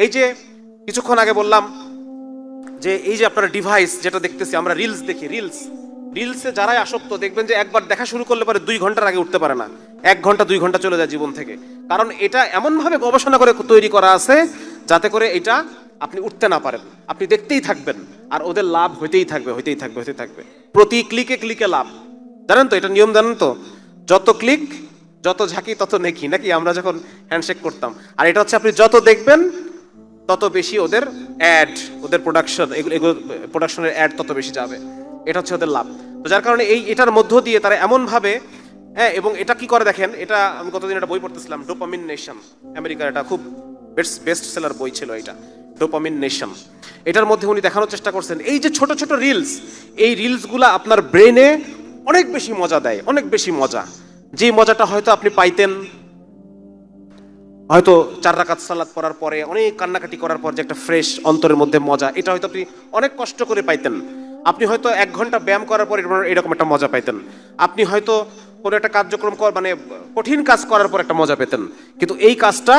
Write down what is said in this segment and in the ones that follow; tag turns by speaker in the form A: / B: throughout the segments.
A: এই যে কিছুক্ষণ আগে বললাম যে এই যে আপনার ডিভাইস যেটা দেখতেছি আমরা রিলস দেখি, রিলসে যারাই আসক্ত দেখবেন যে একবার দেখা শুরু করলে পরে 2 ঘন্টার আগে উঠতে পারে না, 1 ঘন্টা 2 ঘন্টা চলে যায় জীবন থেকে। কারণ এটা এমনভাবে গবেষণা করে তৈরি করা আছে যাতে করে এটা আপনি উঠতে না পারেন, আপনি দেখতেই থাকবেন আর ওদের লাভ হইতেই থাকবে। প্রতি ক্লিকে ক্লিকে লাভ, জানেন তো এটা নিয়ম, জানেন তো? যত ক্লিক যত ঝাঁকি তত নেকি, নাকি আমরা যখন হ্যান্ডশেক করতাম। আর এটা হচ্ছে আপনি যত দেখবেন তত বেশি ওদের অ্যাড, ওদের প্রোডাকশন, এগুলো প্রোডাকশনের অ্যাড তত বেশি যাবে। এটা হচ্ছে ওদের লাভ। তো যার কারণে এটার মধ্য দিয়ে তারা এমনভাবে, হ্যাঁ, এবং এটা কি করে দেখেন, এটা আমি গতদিন একটা বই পড়তেছিলাম, ডোপামিন নেশন, আমেরিকার এটা খুব বেস্ট সেলার বই ছিল এটা, ডোপামিন নেশন। এটার মধ্যে উনি দেখানোর চেষ্টা করছেন এই যে ছোট ছোট রিলস, এই রিলসগুলা আপনার ব্রেনে অনেক বেশি মজা দেয়, অনেক বেশি মজা। যে মজাটা হয়তো আপনি পাইতেন হয়তো 4 রাকাত সালাত পড়ার পরে, অনেক কান্নাকাটি করার পর যে একটা ফ্রেশ অন্তরের মধ্যে মজা, এটা হয়তো আপনি অনেক কষ্ট করে পাইতেন। আপনি হয়তো 1 ঘন্টা ব্যায়াম করার পর এরকম একটা মজা পাইতেন। আপনি হয়তো কোনো একটা কার্যক্রম মানে কঠিন কাজ করার পর একটা মজা পেতেন। কিন্তু এই কাজটা,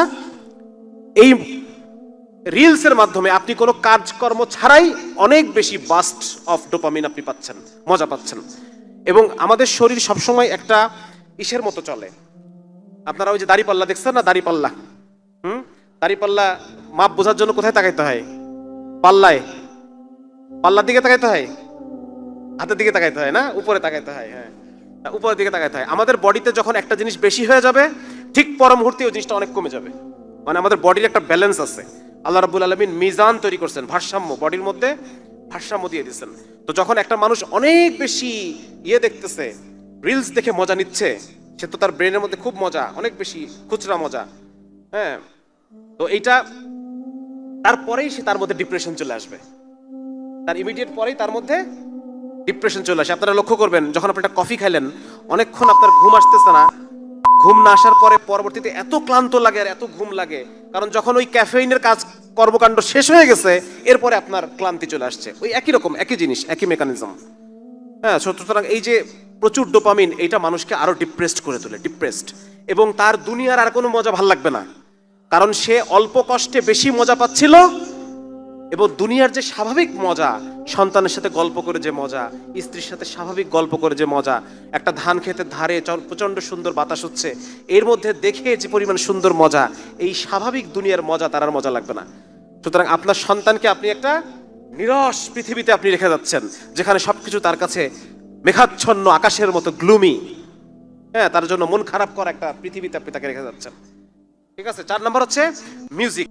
A: এই রিলসের মাধ্যমে আপনি কোনো কাজকর্ম ছাড়াই অনেক বেশি বাস্ট অফ ডোপামিন আপনি পাচ্ছেন, মজা পাচ্ছেন। এবং আমাদের শরীর সবসময় একটা ইসের মতো চলে। আপনারা ওই যে দাড়িপাল্লা দেখছেন না, দাড়িপাল্লা, দাড়িপাল্লা মাপ বোঝার জন্য কোথায় তাকাইতে হয়? পাল্লার দিকে তাকাইতে হয়, হাতের দিকে তাকাইতে হয় না, উপরে তাকাইতে হয়। হ্যাঁ, উপরের দিকে তাকাইতে হয়। আমাদের বডিতে যখন একটা জিনিস বেশি হয়ে যাবে ঠিক পর মুহূর্তে ওই জিনিসটা অনেক কমে যাবে। মানে আমাদের বডির একটা ব্যালেন্স আছে, আল্লাহ রাব্বুল আলামিন মিজান তৈরি করছেন, ভারসাম্য, বডির মধ্যে ভারসাম্য দিয়ে দিচ্ছেন। তো যখন একটা মানুষ অনেক বেশি দেখতেছে, রিলস দেখে মজা নিচ্ছে, সে তো তার ব্রেনের মধ্যে খুব মজা, অনেক বেশি খুচরা মজা। হ্যাঁ, তো এইটা তারপরেই সে তার মধ্যে ডিপ্রেশন চলে আসবে, তার ইমিডিয়েট পরেই তার মধ্যে ডিপ্রেশন চলে আসে। আপনারা লক্ষ্য করবেন যখন আপনি একটা কফি খাইলেন, অনেকক্ষণ আপনার ঘুম আসতেছে না, ঘুম না আসার পরে পরবর্তীতে এত ক্লান্ত লাগে আর এত ঘুম লাগে, কারণ যখন ওই ক্যাফেইনের কাজ কর্মকাণ্ড শেষ হয়ে গেছে এরপরে আপনার ক্লান্তি চলে আসছে। ওই একই রকম, একই জিনিস, একই মেকানিজম। হ্যাঁ, সুতরাং এই যে প্রচুর ডোপামিন, এইটা মানুষকে আরো ডিপ্রেসড করে তোলে, ডিপ্রেসড। এবং তার দুনিয়ার আর কোনো মজা ভাল লাগবে না, কারণ সে অল্প কষ্টে বেশি মজা পাচ্ছিল। এবং দুনিয়ার যে স্বাভাবিক মজা, সন্তানের সাথে গল্প করে যে মজা, স্ত্রীর সাথে স্বাভাবিক গল্প করে যে মজা, একটা ধান ক্ষেতের ধারে প্রচন্ড সুন্দর বাতাস হচ্ছে, এর মধ্যে দেখে যে পরিমাণ সুন্দর মজা, এই স্বাভাবিক দুনিয়ার মজা তার আর মজা লাগবে না। সুতরাং আপনার সন্তানকে আপনি একটা নিরস পৃথিবীতে আপনি রেখে যাচ্ছেন, যেখানে সবকিছু তার কাছে মেঘাচ্ছন্ন আকাশের মতো গ্লুমি। হ্যাঁ, তার জন্য মন খারাপ করা একটা পৃথিবীতে আপনি তাকে রেখে যাচ্ছেন। ঠিক আছে, 4 নম্বর হচ্ছে মিউজিক।